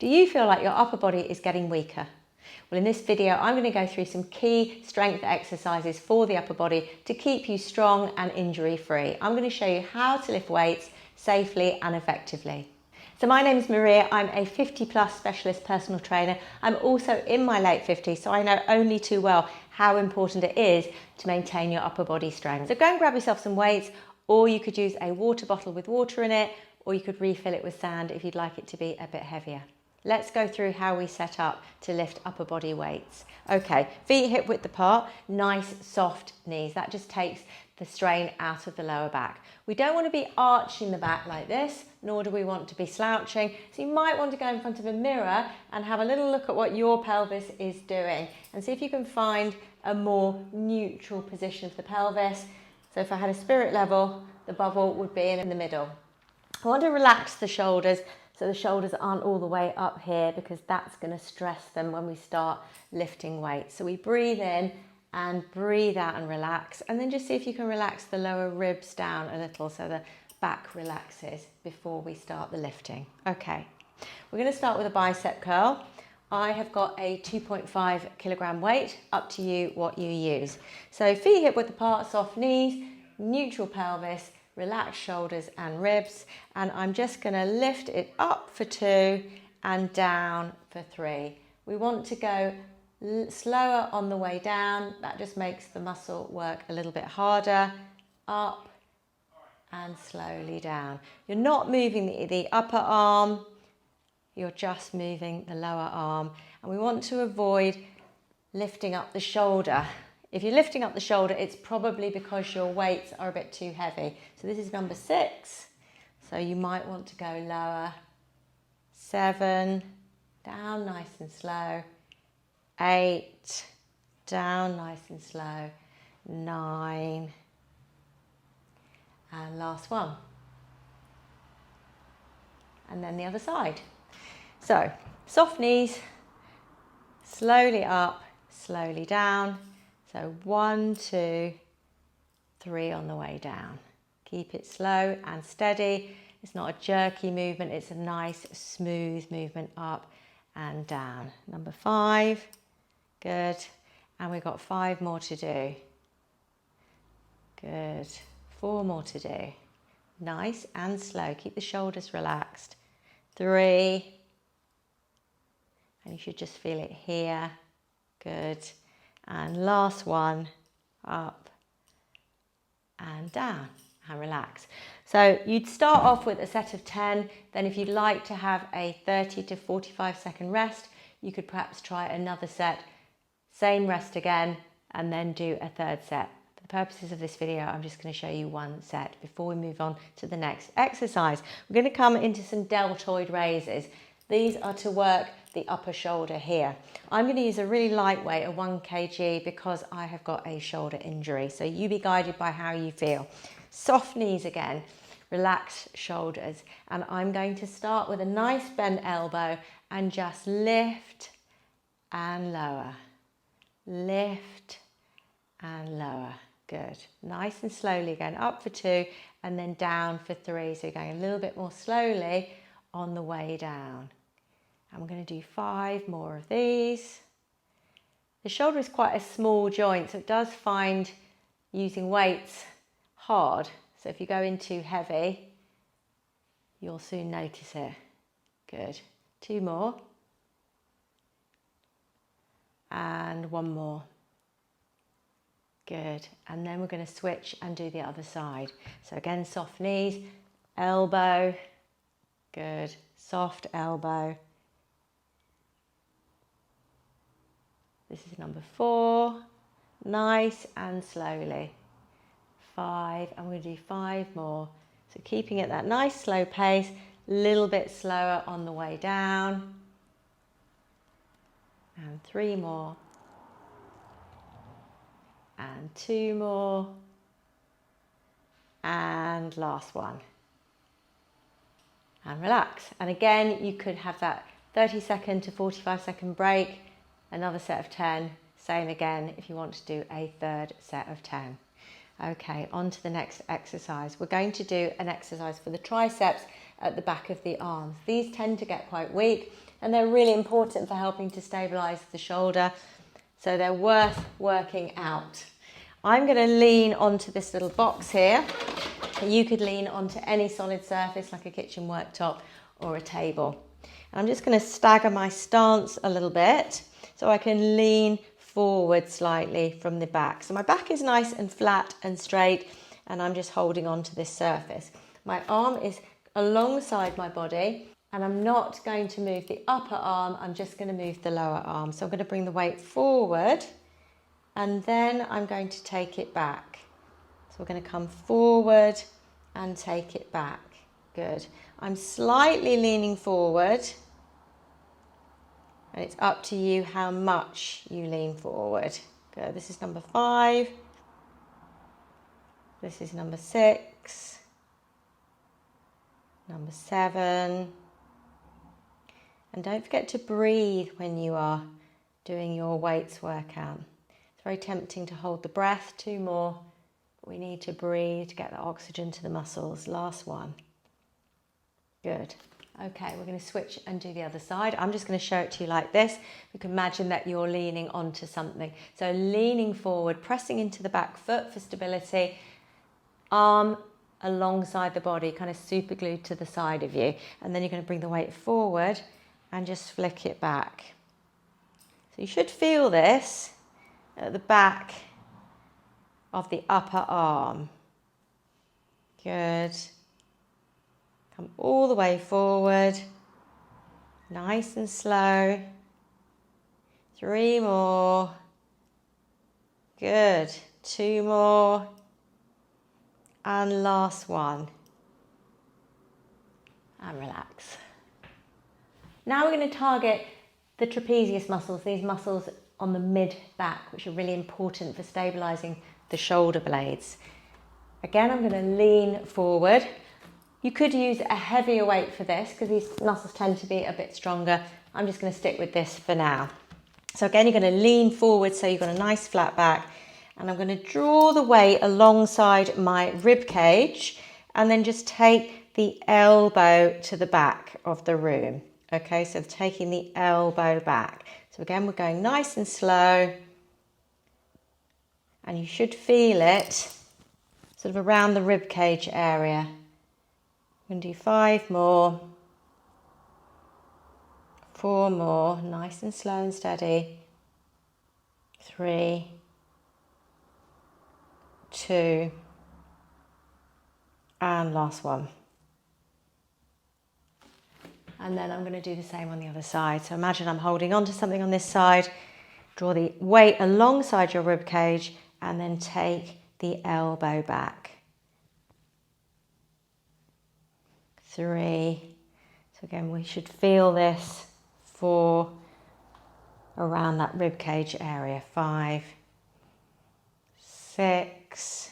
Do you feel like your upper body is getting weaker? Well, in this video, I'm going to go through some key strength exercises for the upper body to keep you strong and injury-free. I'm going to show you how to lift weights safely and effectively. So my name is Maria. I'm a 50+ specialist personal trainer. I'm also in my late 50s, so I know only too well how important it is to maintain your upper body strength. So go and grab yourself some weights, or you could use a water bottle with water in it, or you could refill it with sand if you'd like it to be a bit heavier. Let's go through how we set up to lift upper body weights. Okay, feet hip width apart, nice soft knees. That just takes the strain out of the lower back. We don't want to be arching the back like this, nor do we want to be slouching. So you might want to go in front of a mirror and have a little look at what your pelvis is doing and see if you can find a more neutral position for the pelvis. So if I had a spirit level, the bubble would be in the middle. I want to relax the shoulders so the shoulders aren't all the way up here, because that's going to stress them when we start lifting weights. So we breathe in and breathe out and relax, and then just see if you can relax the lower ribs down a little so the back relaxes before we start the lifting. Okay, we're going to start with a bicep curl. I have got a 2.5 kilogram weight, up to you what you use. So feet hip width apart, soft knees, neutral pelvis, relaxed shoulders and ribs, and I'm just going to lift it up for 2 and down for 3. We want to go slower on the way down. That just makes the muscle work a little bit harder. Up and slowly down. You're not moving the upper arm, you're just moving the lower arm, and we want to avoid lifting up the shoulder. If you're lifting up the shoulder, it's probably because your weights are a bit too heavy. So this is number 6. So you might want to go lower. 7, down nice and slow. 8, down nice and slow. 9, and last one. And then the other side. So soft knees, slowly up, slowly down. So 1, 2, 3 on the way down. Keep it slow and steady. It's not a jerky movement, it's a nice smooth movement up and down. Number 5, good. And we've got 5 more to do. Good, 4 more to do. Nice and slow, keep the shoulders relaxed. 3, and you should just feel it here. Good. And last one, up and down and relax. So you'd start off with a set of 10, then if you'd like to have a 30 to 45 second rest, you could perhaps try another set, same rest again, and then do a third set. For the purposes of this video, I'm just going to show you one set before we move on to the next exercise. We're going to come into some deltoid raises. These are to work the upper shoulder here. I'm going to use a really lightweight, a 1 kg, because I have got a shoulder injury. So you be guided by how you feel. Soft knees again, relaxed shoulders. And I'm going to start with a nice bent elbow and just lift and lower. Lift and lower. Good. Nice and slowly going up for 2 and then down for 3. So you're going a little bit more slowly on the way down. And we're going to do 5 more of these. The shoulder is quite a small joint, so it does find using weights hard. So if you go in too heavy, you'll soon notice it. Good. 2 more. And 1 more. Good. And then we're going to switch and do the other side. So again, soft knees, elbow. Good. Soft elbow. This is number 4. Nice and slowly. 5. I'm going to do 5 more. So keeping it that nice slow pace, a little bit slower on the way down. And 3 more. And 2 more. And last one. And relax. And again, you could have that 30-second to 45-second break. Another set of 10, same again if you want to do a third set of 10. Okay, on to the next exercise. We're going to do an exercise for the triceps at the back of the arms. These tend to get quite weak and they're really important for helping to stabilize the shoulder. So they're worth working out. I'm going to lean onto this little box here. You could lean onto any solid surface like a kitchen worktop or a table. And I'm just going to stagger my stance a little bit so I can lean forward slightly from the back. So my back is nice and flat and straight and I'm just holding on to this surface. My arm is alongside my body and I'm not going to move the upper arm, I'm just going to move the lower arm. So I'm going to bring the weight forward and then I'm going to take it back. So we're going to come forward and take it back. Good. I'm slightly leaning forward and it's up to you how much you lean forward. Good. This is number 5. This is number 6. Number 7. And don't forget to breathe when you are doing your weights workout. It's very tempting to hold the breath. 2 more. But we need to breathe to get the oxygen to the muscles. Last one. Good. Okay, we're going to switch and do the other side. I'm just going to show it to you like this. You can imagine that you're leaning onto something. So leaning forward, pressing into the back foot for stability, arm alongside the body, kind of super glued to the side of you. And then you're going to bring the weight forward and just flick it back. So you should feel this at the back of the upper arm. Good. Come all the way forward, nice and slow. 3 more. Good. 2 more. And last one. And relax. Now we're going to target the trapezius muscles, these muscles on the mid-back, which are really important for stabilizing the shoulder blades. Again, I'm going to lean forward. You could use a heavier weight for this because these muscles tend to be a bit stronger. I'm just going to stick with this for now. So again, you're going to lean forward so you've got a nice flat back. And I'm going to draw the weight alongside my rib cage and then just take the elbow to the back of the room. Okay, so taking the elbow back. So again, we're going nice and slow. And you should feel it sort of around the rib cage area. We're going to do 5 more. 4 more, nice and slow and steady. 3, 2, and last one. And then I'm going to do the same on the other side. So imagine I'm holding on to something on this side, draw the weight alongside your rib cage, and then take the elbow back. 3, so again we should feel this. 4, around that rib cage area. 5, 6,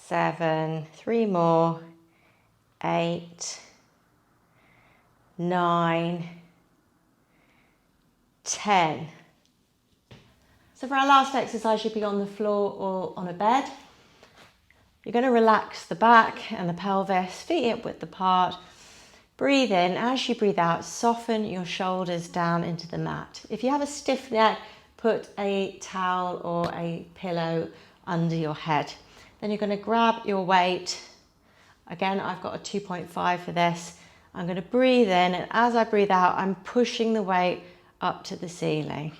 7, 3 more, 8, 9, 10. So for our last exercise, you'd be on the floor or on a bed. You're going to relax the back and the pelvis, feet hip width apart. Breathe in. As you breathe out, soften your shoulders down into the mat. If you have a stiff neck, put a towel or a pillow under your head. Then you're going to grab your weight. Again, I've got a 2.5 for this. I'm going to breathe in, and as I breathe out, I'm pushing the weight up to the ceiling.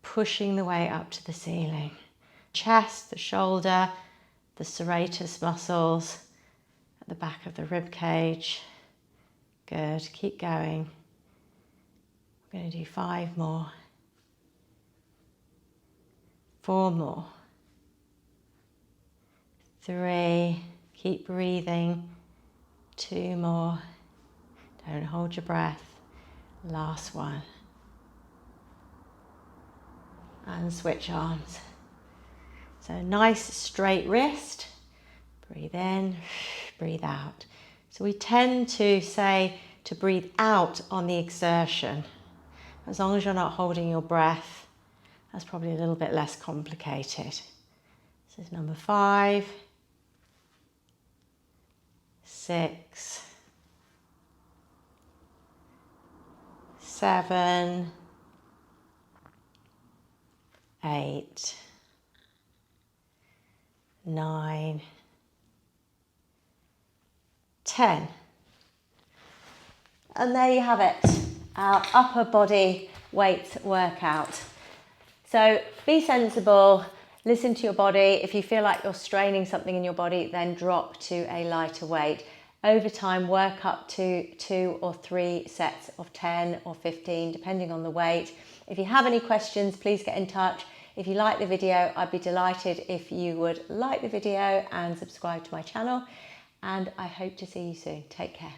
Pushing the weight up to the ceiling. Chest, the shoulder, the serratus muscles at the back of the rib cage. Good, keep going. We're going to do 5 more. 4 more. 3, keep breathing. 2 more. Don't hold your breath. Last one. And switch arms. So nice straight wrist. Breathe in, breathe out. So we tend to say to breathe out on the exertion. As long as you're not holding your breath, that's probably a little bit less complicated. This is number 5, 6, 7, 8, 9, 10. And there you have it, our upper body weight workout. So be sensible, listen to your body. If you feel like you're straining something in your body, then drop to a lighter weight. Over time, work up to 2 or 3 sets of 10 or 15, depending on the weight. If you have any questions, please get in touch. If you like the video, I'd be delighted if you would like the video and subscribe to my channel. And I hope to see you soon. Take care.